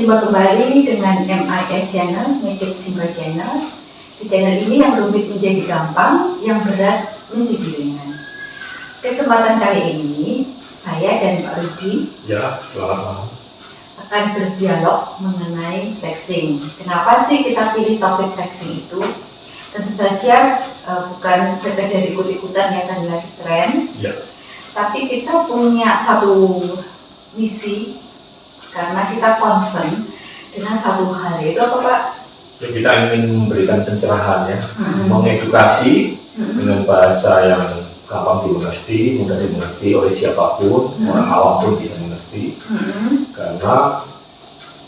Jumpa kembali dengan MIS Channel, Make It Simple Channel. Di channel ini yang rumit menjadi gampang, yang berat menjadi ringan. Kesempatan kali ini, saya dan Pak Rudi selamat malam. Akan berdialog mengenai flexing. Kenapa sih kita pilih topik flexing itu? Tentu saja bukan sekedar ikut-ikutan yang tadi lagi tren, tapi kita punya satu misi. Karena kita concern dengan satu hal, itu apa Pak? Ya, kita ingin memberikan pencerahan ya, mengedukasi dengan bahasa yang gampang dimengerti, mudah dimengerti oleh siapapun, orang awam pun bisa mengerti. Karena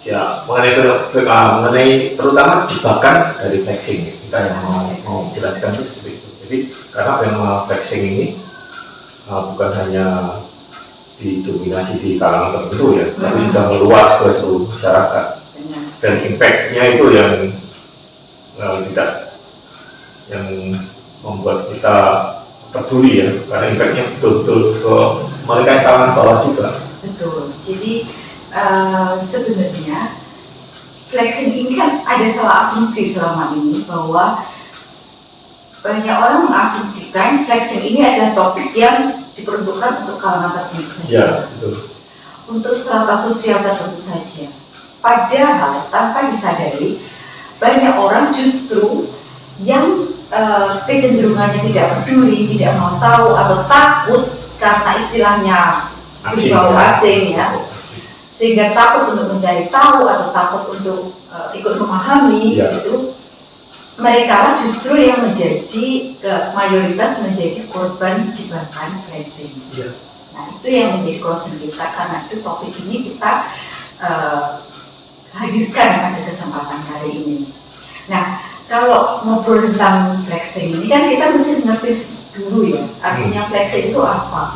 ya mengenai terutama jebakan dari flexing, kita yang mau jelaskan itu seperti itu. Jadi karena fenomena flexing ini bukan hanya didominasi di kalangan tertentu ya, tapi sudah meluas ke seluruh masyarakat. Dan impact-nya itu yang yang membuat kita peduli ya, karena impact-nya betul-betul ke mereka yang kalangan bawah juga. Betul. Jadi sebenarnya flexing ini kan ada salah asumsi selama ini, bahwa banyak orang mengasumsikan flexing ini adalah topik yang diperuntukkan untuk kalangan tertentu saja, ya, betul. Untuk strata sosial tertentu saja. Padahal tanpa disadari, banyak orang justru yang kecenderungannya tidak peduli, tidak mau tahu atau takut karena istilahnya berbau asing ya, sehingga takut untuk mencari tahu atau takut untuk ikut memahami itu. Mereka justru yang menjadi mayoritas menjadi korban jebakan flexing. Nah, itu yang menjadi concern kita, karena itu topik ini kita hadirkan pada kesempatan kali ini. Nah, kalau ngobrol tentang flexing ini kan kita mesti mengerti dulu ya, artinya flexing itu apa?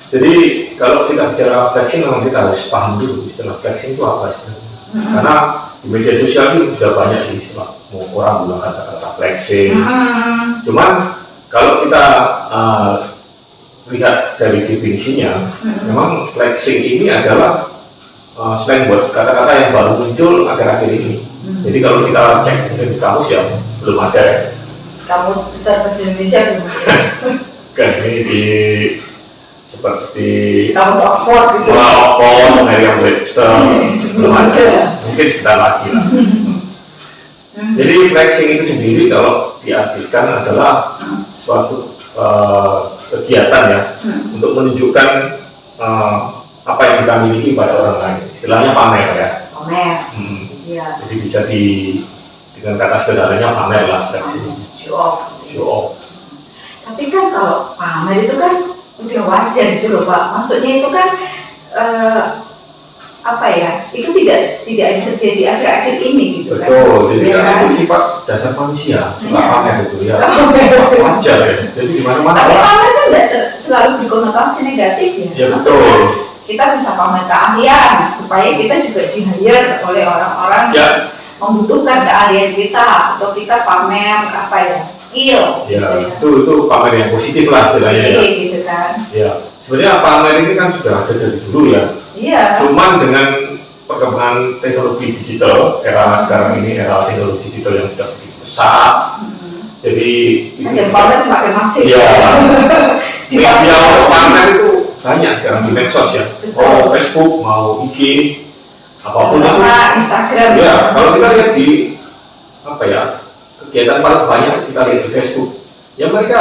Jadi kalau kita bicara flexing, memang kita harus paham dulu istilah flexing itu apa sebenarnya. Karena di media sosial sih sudah banyak sih istilah, orang bilang kata-kata flexing. Cuman kalau kita lihat dari definisinya, memang flexing ini adalah slang buat kata-kata yang baru muncul akhir-akhir ini. Jadi kalau kita cek di kamus ya belum ada ya. Kamus besar bahasa Indonesia belum ada. Kan ini di seperti kamus Oxford gitu. Oxford, Merriam-Webster belum ada. Mungkin sebentar lagi lah. Jadi flexing itu sendiri kalau diartikan adalah suatu kegiatan ya, untuk menunjukkan apa yang kita miliki pada orang lain. Istilahnya pamer ya. Pamer. Jadi bisa dengan kata sederhananya pamer lah flexing. Show off. Show off. Tapi kan kalau pamer itu kan udah wajar gitu loh Pak. Maksudnya itu kan apa ya? Itu tidak terjadi akhir-akhir ini gitu. Betul, kan? Jadi Ya, kan itu sifat dasar manusia, suka pamer itu ya. Wajar ya. Jadi di mana-mana. Tapi pamer kan tidak selalu dikonotasi negatif ya. Ya maksudnya, betul. Kita bisa pamer keahlian supaya kita juga di-hire oleh orang-orang yang membutuhkan keahlian kita, atau kita pamer apa ya, skill. Ya, gitu, itu pamer yang positif lah istilahnya. Gitu kan. Ya, sebenarnya pamer ini kan sudah ada dari dulu ya. Iya. Cuman dengan perkembangan teknologi digital, era sekarang ini era teknologi digital yang sudah begitu pesat. Jadi pamer semakin masif. Ya. Media pamer itu banyak sekarang di medsos ya. Mau Facebook, mau IG, apapun itu. Instagram. Ya, kalau kita lihat di kegiatan paling banyak kita lihat di Facebook. Ya mereka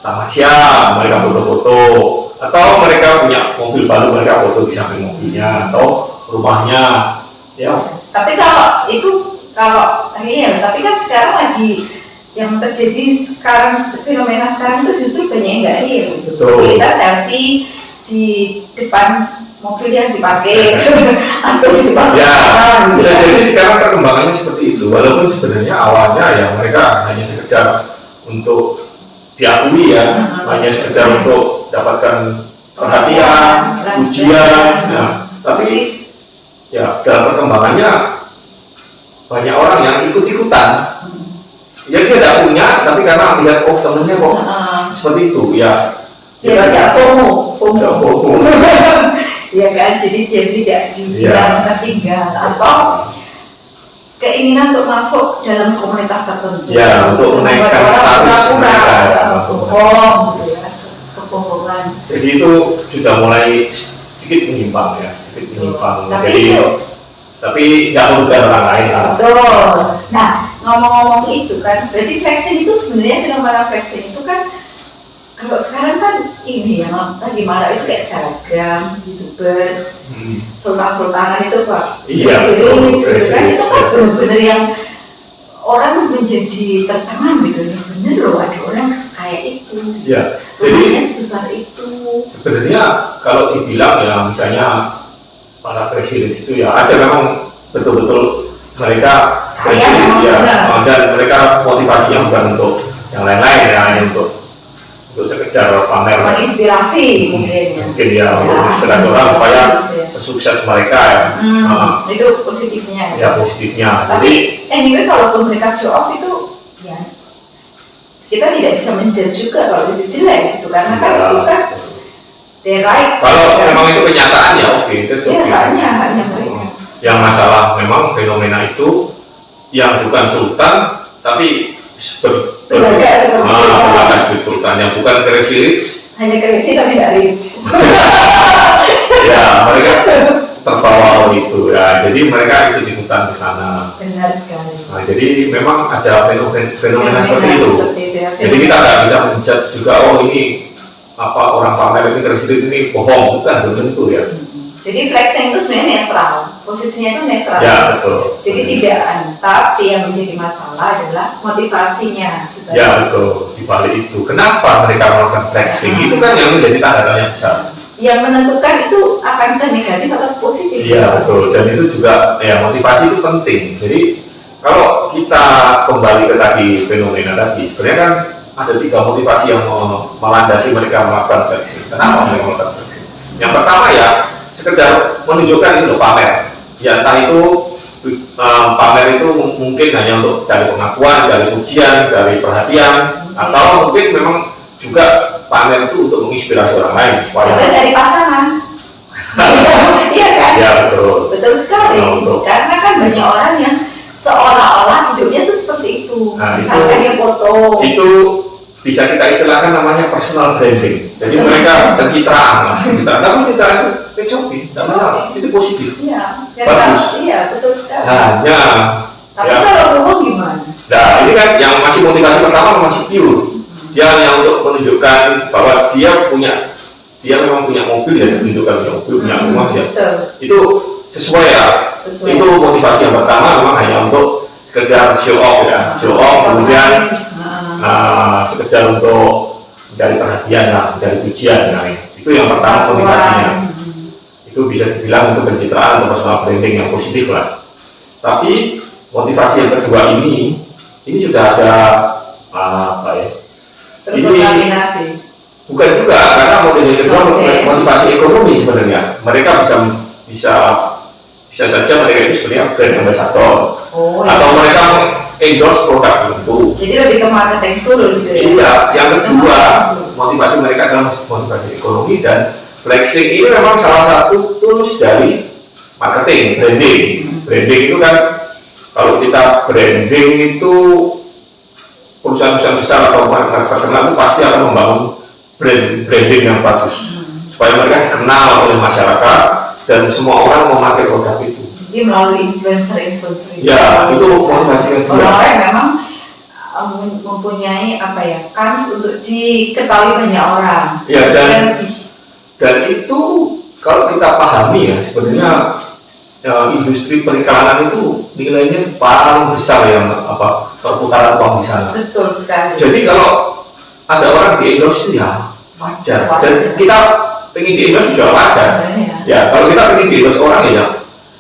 tamasya, mereka foto-foto, atau mereka punya mobil baru, mereka foto di samping mobilnya atau rumahnya. Ya. Tapi kalau real, tapi kan sekarang lagi yang terjadi sekarang, fenomena sekarang itu justru banyak yang nggak real gitu. Kita selfie di depan mobil yang dipakai atau di depan bisa jadi sekarang perkembangannya seperti itu, walaupun sebenarnya awalnya ya mereka hanya sekedar untuk diakui ya, hanya sekedar untuk dapatkan perhatian, pujian. Tapi ya dalam perkembangannya banyak orang yang ikut-ikutan. Ya dia tidak punya, tapi karena melihat temennya kok seperti itu ya. Tidak FOMO. ya kan, jadi dia tidak dibilang tertinggal atau keinginan untuk masuk dalam komunitas tertentu. Ya, untuk menaikkan status mereka. Bohong gitu ya, kebohongan. Jadi itu sudah mulai sedikit menyimpang ya, sedikit menyimpang. Jadi tapi nggak merugikan orang lain lah. Betul. Nah, ngomong-ngomong itu kan, berarti flexing itu sebenarnya fenomena flexing itu kan kalau sekarang kan ini yang lagi marah itu kayak Instagram, YouTuber, sultan-sultanan itu Pak. Iya, gitu kan, itu kan benar-benar yang orang menjadi tercengang gitu nih, bener loh ada orang kayak itu. Iya. Jadi sebesar itu. Sebenarnya kalau dibilang ya misalnya para presiden itu ya ada memang betul-betul mereka presiden ya, dan mereka motivasinya bukan untuk yang lain-lain ya, untuk sekedar pamer, menginspirasi mungkin ya untuk menginspirasi orang supaya sesukses mereka ya. Itu positifnya. Ya positifnya. Tapi anyway kalaupun mereka show off itu ya kita tidak bisa menjudge juga kalau itu jelek gitu karena kan itu kan their right. Kalau memang itu kenyataan ya oke, itu hanya mereka. Yang masalah memang fenomena itu yang bukan sultan tapi seperti sultan yang bukan crazy rich, hanya crazy tapi tidak rich. Ya mereka terbawa itu ya, jadi mereka ikut-ikutan ke sana. Benar sekali. Nah, jadi memang ada fenomena seperti itu. Ya, jadi kita nggak bisa menjudge juga ini apa orang pamer ini crazy rich ini bohong, bukan belum tentu ya. Jadi flexing itu sebenarnya netral, posisinya itu netral. Ya betul. Jadi tidak, tapi yang menjadi masalah adalah motivasinya. Ya betul, di balik itu. Kenapa mereka melakukan flexing? Itu kan yang menjadi tanda tanya besar. Yang menentukan itu akan ke negatif atau positif. Iya betul, dan itu juga ya motivasi itu penting. Jadi kalau kita kembali ke tadi fenomena tadi, sebenarnya kan ada 3 motivasi yang melandasi mereka melakukan flexing. Kenapa mereka melakukan flexing? Yang pertama ya sekedar menunjukkan itu loh, pamer. Ya entah itu pamer itu mungkin hanya untuk cari pengakuan, cari pujian, cari perhatian, atau mungkin memang juga pamer itu untuk menginspirasi orang lain supaya cari pasangan. Iya kan? Ya betul. Betul sekali. Karena kan banyak orang yang seolah-olah hidupnya itu seperti itu. Nah, misalkan dia foto. Itu bisa kita istilahkan namanya personal branding. Jadi mereka pencitraan lah. Tapi kita itu tidak masalah. Itu positif. Iya. Bagus. Iya betul sekali. Hanya. Tapi kalau bohong gimana? Nah ini kan yang masih motivasi pertama masih pure. Dia hanya untuk menunjukkan bahwa dia memang punya mobil ya, ditunjukkan punya mobil, punya rumah ya. Betul. Itu sesuai ya. Itu motivasi yang pertama memang hanya untuk sekedar show off ya, show off kemudian sekedar untuk mencari perhatian lah, mencari pujian. Nah, itu yang pertama motivasinya. Itu bisa dibilang untuk pencitraan atau personal branding yang positif lah. Tapi motivasi yang kedua ini sudah ada apa ya? Terkontaminasi. Bukan juga, karena model yang kedua motivasi ekonomi sebenarnya. Mereka bisa saja mereka itu sebenarnya brand ambassador, atau mereka endorse produk tertentu. Jadi lebih ke marketing tool gitu ya. Iya, yang kedua motivasi mereka adalah motivasi ekonomi, dan flexing ini memang salah satu tools dari marketing, branding. Branding itu kan kalau kita branding itu perusahaan-perusahaan besar atau market terkenal itu pasti akan membangun branding yang bagus supaya mereka dikenal oleh masyarakat dan semua orang memakai produk itu. Jadi melalui influencer ya, itu motivasi yang kedua. Orang yang memang mempunyai apa ya, kans untuk diketahui banyak orang. Ya, dan itu kalau kita pahami ya sebenarnya industri periklanan itu nilainya paling besar yang perputaran uang di sana. Betul sekali. Jadi kalau ada orang di endorse itu ya wajar. Dan kita pengen di endorse juga wajar. Ya, kalau kita pengen di endorse orang ya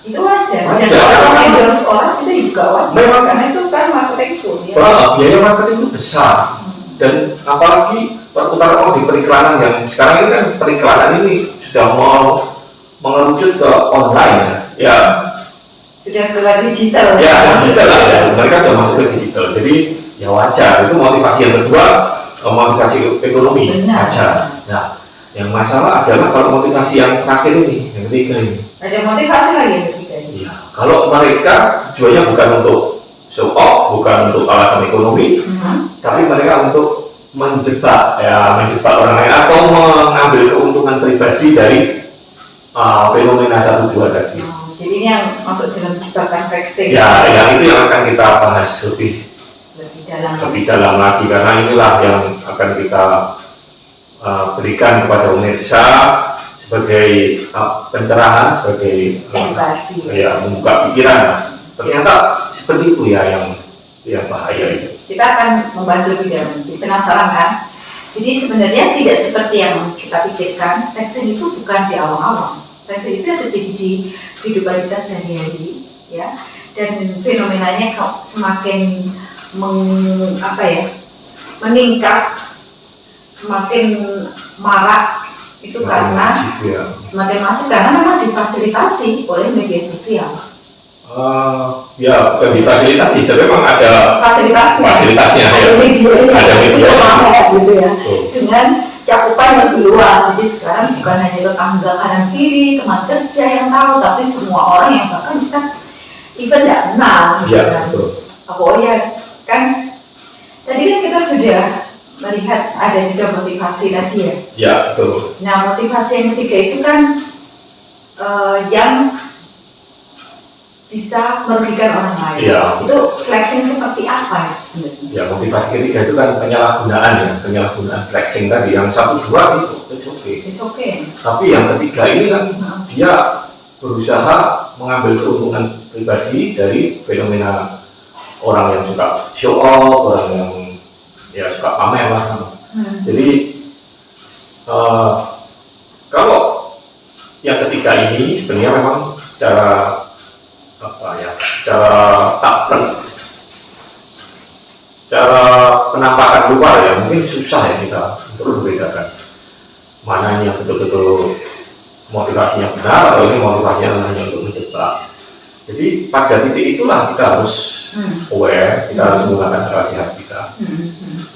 itu wajar. Dan kalau endorse orang itu juga wajar. Memang karena itu kan marketing tool ya. Biaya marketing itu besar. Dan apalagi perputaran uang di periklanan yang sekarang ini kan periklanan ini sudah mau mengerucut ke online ya. Sudah ke digital. Ya, digital lah ya. Mereka sudah masuk ke digital. Jadi ya wajar. Itu motivasi yang kedua, motivasi ekonomi. Benar. Wajar. Nah, Yang masalah adalah kalau motivasi yang terakhir ini, yang ketiga ini. Ada motivasi lagi yang ketiga ini. Iya. Kalau mereka tujuannya bukan untuk show off, bukan untuk alasan ekonomi, tapi mereka untuk menjebak orang lain atau mengambil keuntungan pribadi dari fenomena 1-2 tadi. Jadi ini yang masuk dalam jebakan flexing. Ya, yang itu yang akan kita bahas lebih dalam lagi, karena inilah yang akan kita berikan kepada pemirsa sebagai pencerahan, sebagai edukasi. Ya, membuka pikiran. Ternyata seperti itu ya yang bahaya itu. Kita akan membahas lebih dalam. Jadi penasaran kan? Jadi sebenarnya tidak seperti yang kita pikirkan. Flexing itu bukan di awang-awang. Flexing itu yang terjadi di kehidupan kita sehari-hari, ya. Dan fenomenanya semakin meningkat, semakin marak itu karena semakin masif karena memang difasilitasi oleh media sosial. Ya, bukan difasilitasi, tapi memang ada fasilitasnya ada media gitu ya. Oh. Dengan cakupan yang lebih luas. Jadi sekarang bukan hanya tetangga kanan kiri, teman kerja yang tahu, tapi semua orang yang bahkan kita even tidak kenal. Iya, betul. Ya kan? Tadi kan kita sudah melihat ada 3 motivasi tadi ya. Ya, betul. Nah, motivasi yang ketiga itu kan yang bisa merugikan orang lain. Ya. Itu flexing seperti apa ya sebenarnya? Ya, motivasi ketiga itu kan penyalahgunaan flexing tadi. Yang 1-2 itu it's okay. Tapi yang ketiga ini kan dia berusaha mengambil keuntungan pribadi dari fenomena orang yang suka show off, orang yang ya suka pamer lah. Jadi kalau yang ketiga ini sebenarnya memang secara penampakan luar ya mungkin susah ya kita untuk membedakan mana yang betul-betul motivasinya benar atau ini motivasinya hanya untuk menjebak. Jadi pada titik itulah kita harus aware, kita harus menggunakan akal sehat kita.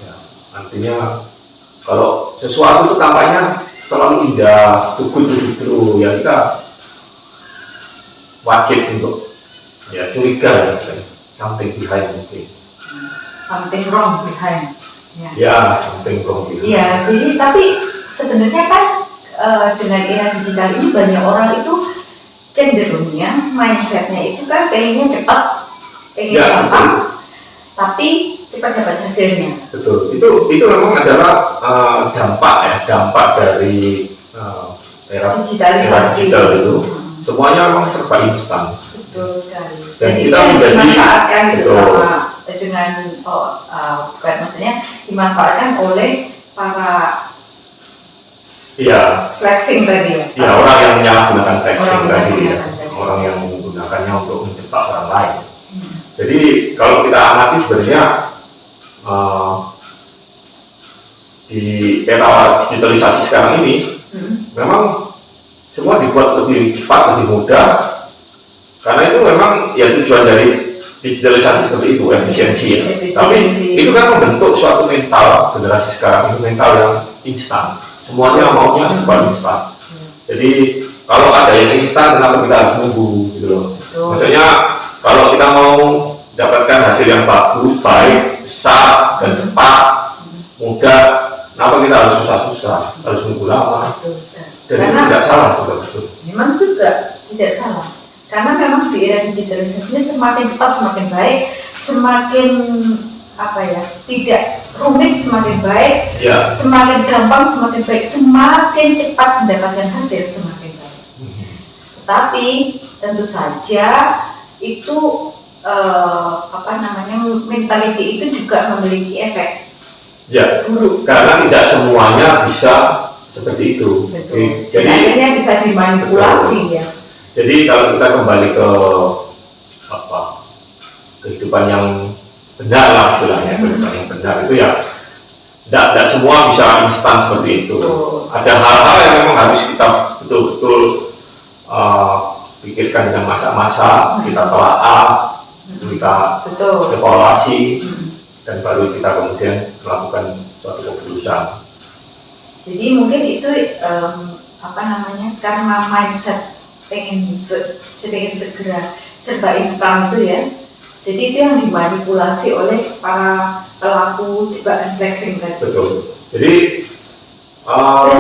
Ya, artinya kalau sesuatu itu tampaknya terlalu indah, too good to be true, ya kita wajib untuk ya curiga ya, something behind mungkin. Something wrong behind. Ya, something wrong behind. Iya, jadi tapi sebenarnya kan dengan era digital ini banyak orang itu cenderungnya mindsetnya itu kan pengennya cepat, pengen gampang, tapi cepat dapat hasilnya. Betul. Itu memang adalah dampak dari era digital itu. Semuanya memang serba instan. Betul sekali. Dan jadi kita dimanfaatkan itu sama dengan bukan maksudnya dimanfaatkan oleh para flexing tadi ya. Ya, orang yang menyalahgunakan flexing tadi ya. Orang yang menggunakannya untuk menjebak orang lain. Jadi kalau kita amati sebenarnya di era digitalisasi sekarang ini memang semua dibuat lebih cepat, lebih mudah, karena itu memang ya tujuan dari digitalisasi seperti itu, efisiensi ya. Tapi itu kan membentuk suatu mental generasi sekarang ini, mental yang instan, semuanya maunya serba instan. Jadi kalau ada yang instan, kenapa kita harus nunggu gitu loh? Maksudnya kalau kita mau dapatkan hasil yang bagus, baik, besar dan cepat, mudah, kenapa kita harus susah-susah, harus nunggu lama? Dan itu tidak salah juga, betul. Memang juga tidak salah, karena memang di era digitalisasi ini semakin cepat semakin baik, semakin tidak rumit semakin baik, semakin gampang semakin baik, semakin cepat mendapatkan hasil semakin baik. Tetapi tentu saja itu mentality itu juga memiliki efek buruk. Karena tidak semuanya bisa seperti itu. Jadi akhirnya bisa dimanipulasi ya. Jadi kalau kita kembali ke kehidupan yang benar lah istilahnya, kehidupan yang benar itu ya tidak semua bisa instan seperti itu. Ada hal-hal yang memang harus kita betul-betul pikirkan dengan masa-masa, kita telaah, kita evaluasi, dan baru kita kemudian melakukan suatu keputusan. Jadi mungkin itu karena mindset pengen segera serba instan itu ya. Jadi itu yang dimanipulasi oleh para pelaku jebakan flexing tadi. Betul. Jadi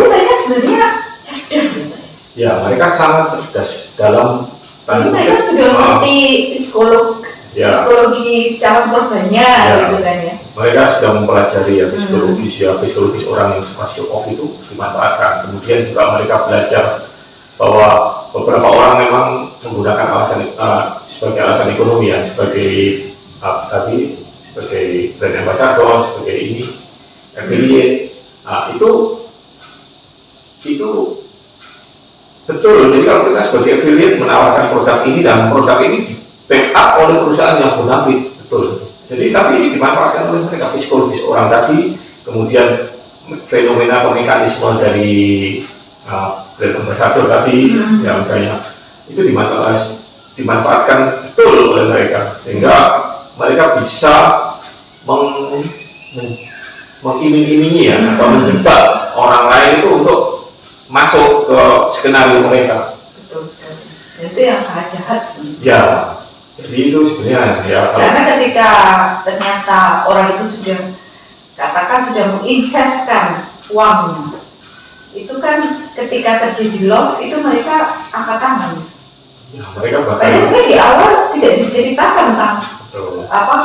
mereka sebenarnya cerdas ya. Ya, mereka sangat cerdas dalam jadi mereka sudah mengerti psikologi calon korbannya gitu kan ya. Mereka sudah mempelajari ya psikologis orang yang suka show off itu dimanfaatkan. Kemudian juga mereka belajar bahwa beberapa orang memang menggunakan alasan sebagai alasan ekonomi ya, sebagai brand ambassador, sebagai ini affiliate. Nah, itu betul. Jadi kalau kita sebagai affiliate menawarkan produk ini dan produk ini di backup oleh perusahaan yang bonafit, betul. Jadi tapi ini dimanfaatkan oleh mereka psikologis orang tadi, kemudian fenomena atau mekanisme dari brand ambassador tadi, ya misalnya itu dimanfaatkan betul oleh mereka sehingga mereka bisa mengiming-imingi ya atau menjebak orang lain itu untuk masuk ke skenario mereka. Betul sekali. Dan itu yang sangat jahat sebenarnya. Ya, jadi itu sebenarnya ya. Karena ketika ternyata orang itu sudah menginvestkan uangnya, itu kan ketika terjadi loss itu mereka angkat tangan. Ya, mereka bahkan mungkin di awal tidak diceritakan tentang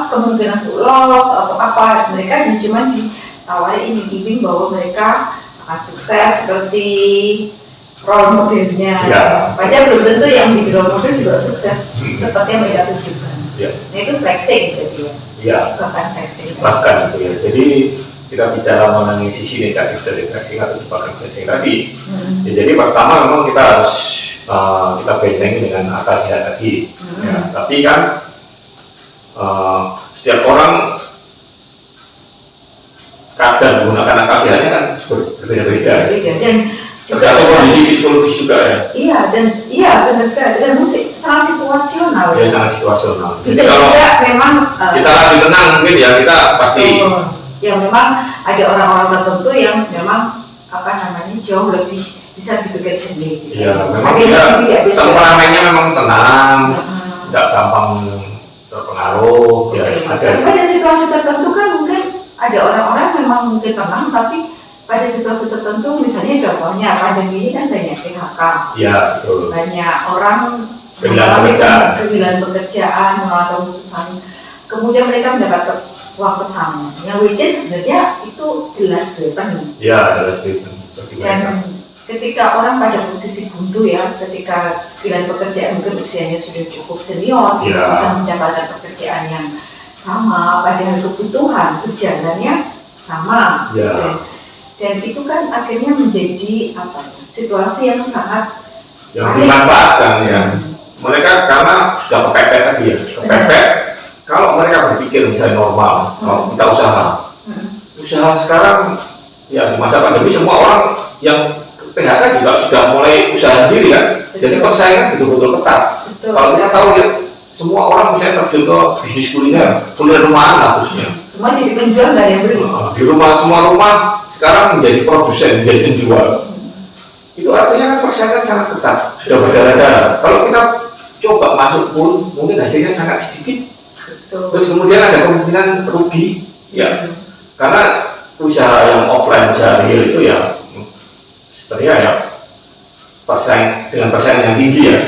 kemungkinan loss atau apa, mereka cuma ditawari iming-iming bahwa mereka akan sukses seperti role modelnya. Ya. Padahal belum tentu yang di role model juga sukses seperti yang mereka tunjukkan. Ya. Nah itu flexing berarti ya. Ya. Bahkan itu ya. Jadi kita bicara mengenai sisi negatif dari flexing atau jebakan flexing tadi. Ya, jadi pertama memang kita harus kita bentengi dengan akasiah tadi. Ya, tapi kan setiap orang kadang menggunakan akasiahnya kan berbeda-beda. Dan tergantung kondisi psikologis juga ya. Iya benar sekali. Dan musik sangat situasional. Ya sangat situasional. Jadi kalau memang kita lagi tenang mungkin ya kita pasti. Ya memang ada orang-orang tertentu yang memang jauh lebih bisa dipikir sendiri. Iya, memang temperamennya memang tenang, tidak gampang terpengaruh. Ya, pada situasi tertentu kan mungkin ada orang-orang memang mungkin tenang, tapi pada situasi tertentu misalnya contohnya pandemi ini kan banyak PHK. Iya, betul. Banyak orang kehilangan pekerjaan, mengalami pemutusan. Kemudian mereka mendapat uang pesangon, yang which is sebenarnya itu jelas weapon. Ya, jelas weapon. Dan ketika orang pada posisi buntu ya, ketika kehilangan pekerjaan mungkin usianya sudah cukup senior, sudah susah mendapatkan pekerjaan yang sama, padahal kebutuhan berjalannya sama. Ya. Dan itu kan akhirnya menjadi situasi yang sangat dimanfaatkan ya. Mereka karena sudah kepepet tadi ya, kepepet. Kalau mereka berpikir misalnya normal, kalau kita usaha sekarang ya di masa pandemi semua orang yang PHK juga sudah mulai usaha sendiri kan. Jadi persaingan betul-betul ketat. Kalau kita tahu ya semua orang misalnya terjun ke bisnis kuliner rumahan lah khususnya. Semua jadi penjual, nggak ada yang beli. Di rumah semua rumah sekarang menjadi produsen, menjadi penjual. Itu artinya kan persaingan sangat ketat, sudah berdarah-darah. Kalau kita coba masuk pun mungkin hasilnya sangat sedikit. Terus kemudian ada kemungkinan rugi, ya, karena usaha yang offline, usaha real itu ya, sebenarnya ya dengan persaingan yang tinggi ya,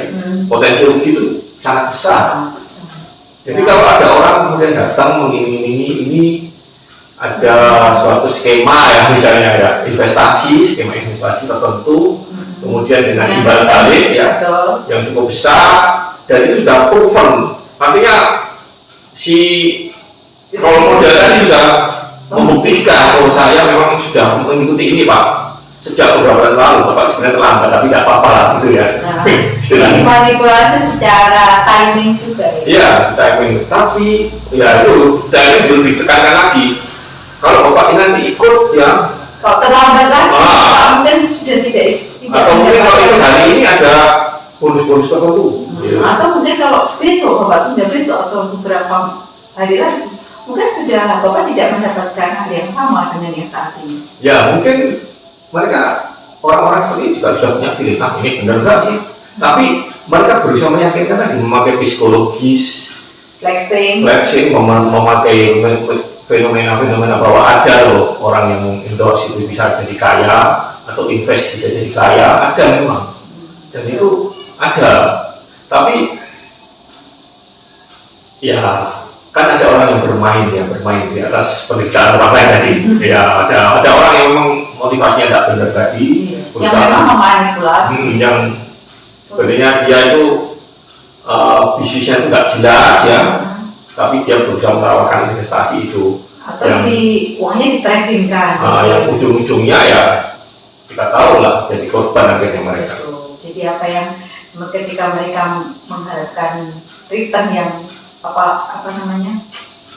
potensi rugi itu sangat besar. Jadi kalau ada orang kemudian datang mengiming-imingi ini ada suatu skema ya, misalnya ada skema investasi tertentu, kemudian dengan imbal balik ya, yang cukup besar dan itu sudah proven, artinya si role model tadi sudah membuktikan kalau saya memang sudah mengikuti ini Pak sejak beberapa tahun lalu. Bapak sebenarnya terlambat tapi tidak apa-apa lah gitu ya. Jadi manipulasi secara timing juga ya? Iya, timing, tapi ya itu timing belum ditekankan lagi. Kalau Bapak nanti ikut ya kalau terlambat lagi mungkin sudah tidak atau mungkin kalau ikut hari ini ada bonus-bonus tertentu. Atau mungkin kalau besok Bapak tunda besok atau beberapa hari lagi, mungkin sudah Bapak tidak mendapatkan hal yang sama dengan yang saat ini. Ya mungkin mereka orang-orang seperti ini juga sudah punya feeling, ini benar enggak sih? Tapi mereka berusaha meyakinkan tadi, memakai psikologis, flexing, memakai fenomena-fenomena bahwa ada loh orang yang endorse itu bisa jadi kaya atau invest bisa jadi kaya, ada memang, dan itu ada. Tapi ya kan ada orang yang bermain di atas penderitaan orang lain tadi. Ya ada orang yang memang motivasinya tidak benar tadi, yang memang memanipulasi, yang sebenarnya dia itu bisnisnya itu nggak jelas ya, tapi dia berusaha menawarkan investasi itu atau uangnya di trading kan. Yang ujung-ujungnya ya kita tahu lah jadi korban akhirnya mereka. Jadi apa yang ketika mereka mengharapkan return yang apa namanya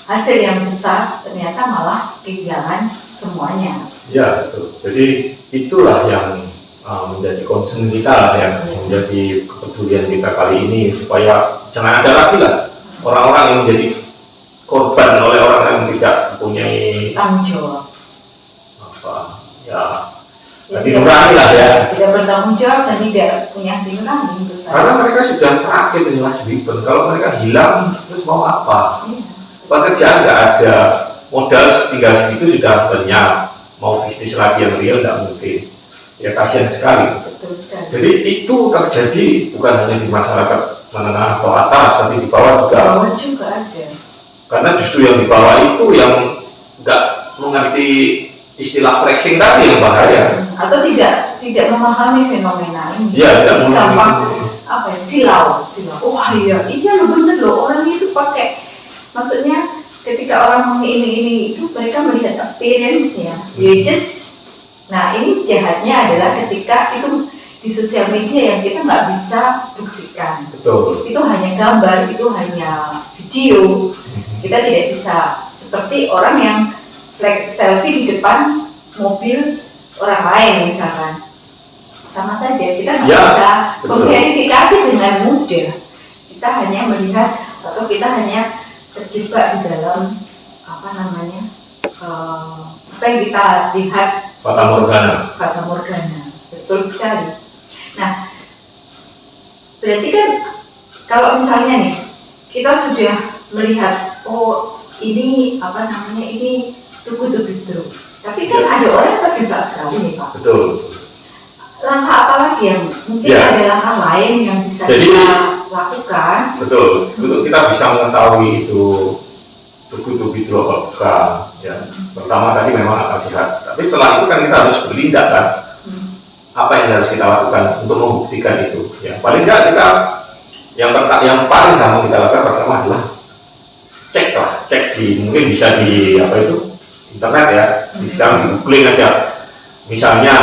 hasil yang besar, ternyata malah kehilangan semuanya. Ya betul. Jadi itulah yang menjadi concern kita lah, yang menjadi kepedulian kita kali ini, supaya jangan ada lagi lah orang-orang yang menjadi korban oleh orang yang tidak mempunyai tanggung jawab. Hati nurani lah ya. Tidak bertanggung jawab dan tidak punya hati nurani menurut saya. Karena mereka sudah terakhir menjelas ribbon. Kalau mereka hilang, terus mau apa? Pekerjaan nggak ada, modal tinggal segitu sudah banyak. Mau bisnis lagi yang real nggak mungkin. Ya kasihan sekali. Betul sekali. Jadi itu terjadi bukan hanya di masyarakat menengah atau atas, tapi di bawah juga. Di bawah juga ada. Karena justru yang di bawah itu yang nggak mengerti istilah flexing tadi yang bahaya, atau tidak memahami fenomena ini. Iya, tidak gampang silau. Wah iya lo bener loh, orang itu pakai, maksudnya ketika orang ini itu mereka melihat appearance-nya, wages. Nah ini jahatnya adalah ketika itu di sosial media yang kita nggak bisa buktikan. Betul. Itu hanya gambar, itu hanya video. Kita tidak bisa seperti orang yang selfie di depan mobil orang lain misalkan, sama saja kita nggak bisa memverifikasi dengan mudah. Kita hanya melihat atau kita hanya terjebak di dalam apa yang kita lihat, fata morgana. Betul sekali. Nah berarti kan kalau misalnya nih kita sudah melihat ini ini tuku-tuku, tapi kan ada orang yang terdesak sekali nih Pak. Betul. Langkah apa lagi yang mungkin ada langkah lain yang bisa kita lakukan? Betul. Kita bisa mengetahui itu tuku-tuku itu apa bukan. Ya. Pertama tadi memang akal sehat, tapi setelah itu kan kita harus bertindak kan. Apa yang harus kita lakukan untuk membuktikan itu? Ya paling nggak kita yang paling gampang kita lakukan pertama adalah cek di, mungkin bisa di internet ya, sekarang di googling aja, misalnya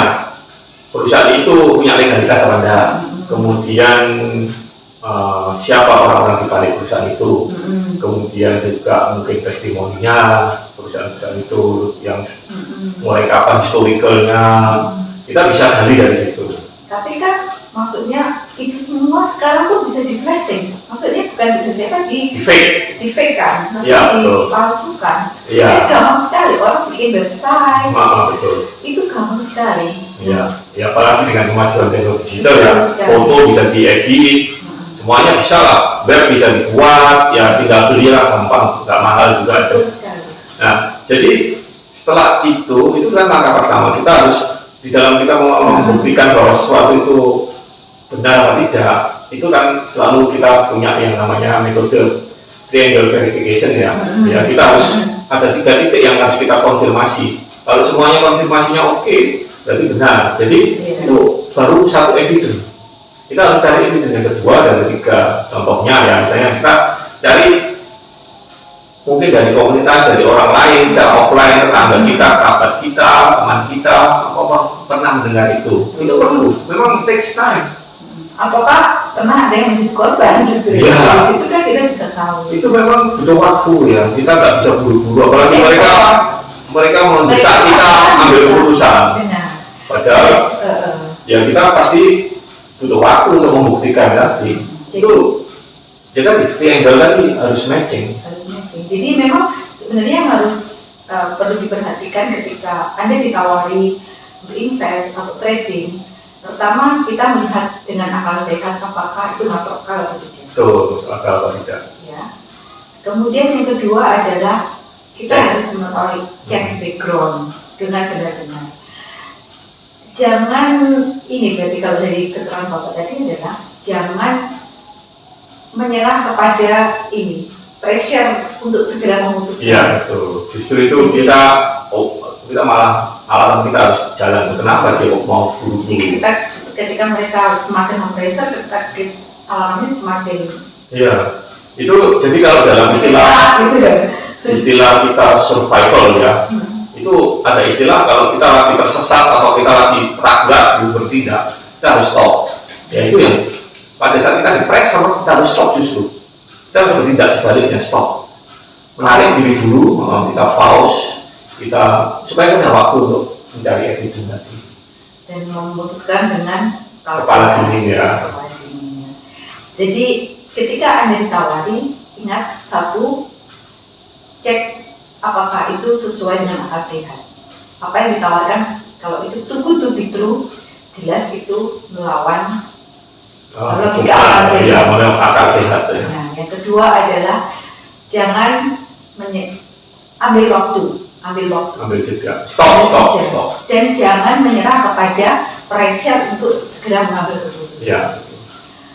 perusahaan itu punya legalitas apa enggak, kemudian siapa orang-orang di balik perusahaan itu, kemudian juga mungkin testimoninya perusahaan-perusahaan itu yang mulai kapan historicalnya, kita bisa gali dari situ. Tapi kan maksudnya itu semua sekarang pun bisa di flexing, maksudnya bukan di fake kan, maksudnya dipalsukan. Gampang sekali orang bikin website, itu gampang sekali. Ya apalagi dengan kemajuan teknologi digital ya, foto bisa diedit, semuanya bisa lah, web bisa dibuat, ya tinggal belilah gampang, nggak mahal juga itu. Nah jadi setelah itu kan langkah pertama, kita harus di dalam kita mau membuktikan bahwa sesuatu itu benar atau tidak, itu kan selalu kita punya yang namanya metode triangle verification ya. Ya kita harus ada 3 titik yang harus kita konfirmasi. Kalau semuanya konfirmasinya oke, berarti benar. Jadi itu baru satu evidence. Kita harus cari evidence yang kedua dan ketiga. Contohnya ya misalnya kita cari mungkin dari komunitas, dari orang lain, secara offline, tetangga kita, kerabat kita, teman kita, apa pernah mendengar itu perlu, memang takes time. Ataukah pernah ada yang menjadi korban justru? Di situ kan kita bisa tahu. Itu memang butuh waktu ya, kita nggak bisa buru-buru, apalagi mereka mendesak kita ambil keputusan. Padahal ya kita pasti butuh waktu untuk membuktikan tadi. Itu jadi triangle tadi harus matching. Jadi memang sebenarnya harus perlu diperhatikan ketika Anda ditawari untuk invest atau trading, pertama kita melihat dengan akal sehat apakah itu masuk akal atau tidak. Betul, masuk akal atau tidak. Ya. Kemudian yang kedua adalah kita harus mengetahui cek background dengan benar-benar. Jangan ini berarti kalau dari keterangan Bapak tadi adalah jangan menyerah kepada ini pressure untuk segera memutuskan. Iya betul. Justru itu kita malah alasan kita harus jalan. Kenapa dia mau buru-buru? Ketika mereka semakin mempressure, alamnya semakin. Iya. Itu jadi kalau dalam istilah kita survival ya, itu ada istilah kalau kita lagi tersesat atau kita lagi ragu bertindak, kita harus stop. Ya itu yang pada saat kita di-press kita harus stop justru. Kita harus bertindak sebaliknya, stop. Menarik diri dulu, kita pause, kita supaya kita waktu untuk mencari evidence tadi. Dan memutuskan dengan kepala dingin ya. Jadi ketika Anda ditawari, ingat satu, cek apakah itu sesuai dengan akal sehat. Apa yang ditawarkan, kalau itu too good to be true, jelas itu melawan logika akal sehat. Iya, melawan akal sehat. Ya. Nah, yang kedua adalah jangan ambil jeda, stop. Dan jangan menyerah kepada pressure untuk segera mengambil keputusan. Ya.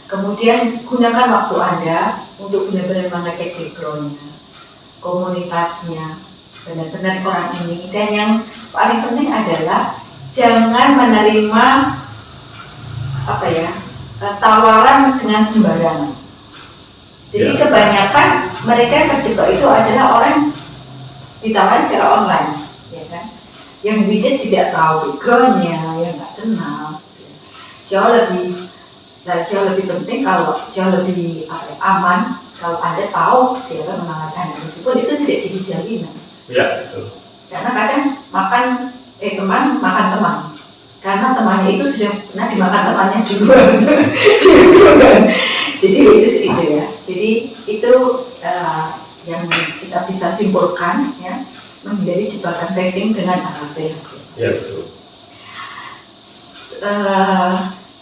Kemudian gunakan waktu Anda untuk benar-benar mengecek background-nya, komunitasnya, benar-benar orang ini. Dan yang paling penting adalah jangan menerima tawaran dengan sembarangan. Jadi kebanyakan mereka yang terjebak itu adalah orang ditawarin secara online, ya kan? Yang which is tidak tahu background-nya, yang nggak kenal. Jauh lebih penting kalau jauh lebih aman kalau Anda tahu siapa menawari Anda, meskipun itu tidak jadi jaminan. Ya, betul. Karena kadang teman makan teman, karena temannya itu sudah pernah dimakan temannya duluan. Jadi which is itu ya. Jadi itu yang kita bisa simpulkan ya, menghindari jebakan pricing dengan akal sehat. Ya betul.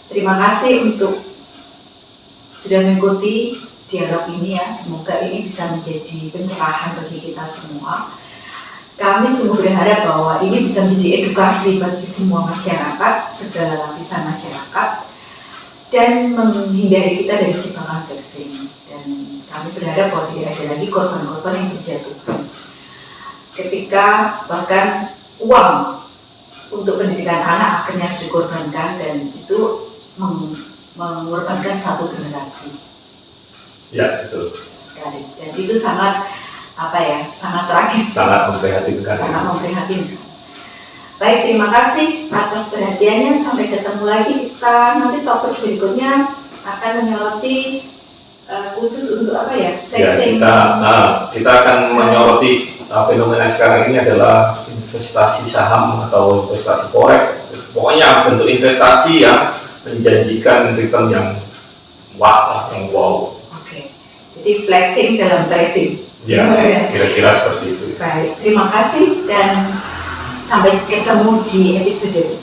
Terima kasih untuk sudah mengikuti dialog ini ya. Semoga ini bisa menjadi pencerahan bagi kita semua. Kami sungguh berharap bahwa ini bisa menjadi edukasi bagi semua masyarakat, segala lapisan masyarakat, dan menghindari kita dari jebakan pricing. Dan kami berharap bahwa tidak ada lagi korban-korban yang berjatuhan. Ketika bahkan uang untuk pendidikan anak akhirnya harus dikorbankan, dan itu mengorbankan satu generasi. Ya, betul. Sekali. Dan itu sangat sangat tragis. Sangat memprihatinkan. Sangat memprihatinkan. Baik, terima kasih atas perhatiannya. Sampai ketemu lagi. Kita nanti topik berikutnya akan menyoroti khusus untuk kita akan menyoroti fenomena sekarang ini adalah investasi saham atau investasi forex. Pokoknya bentuk investasi yang menjanjikan return yang wow. Oke. Jadi flexing dalam trading. Ya, kira-kira seperti itu. Baik, terima kasih dan sampai ketemu di episode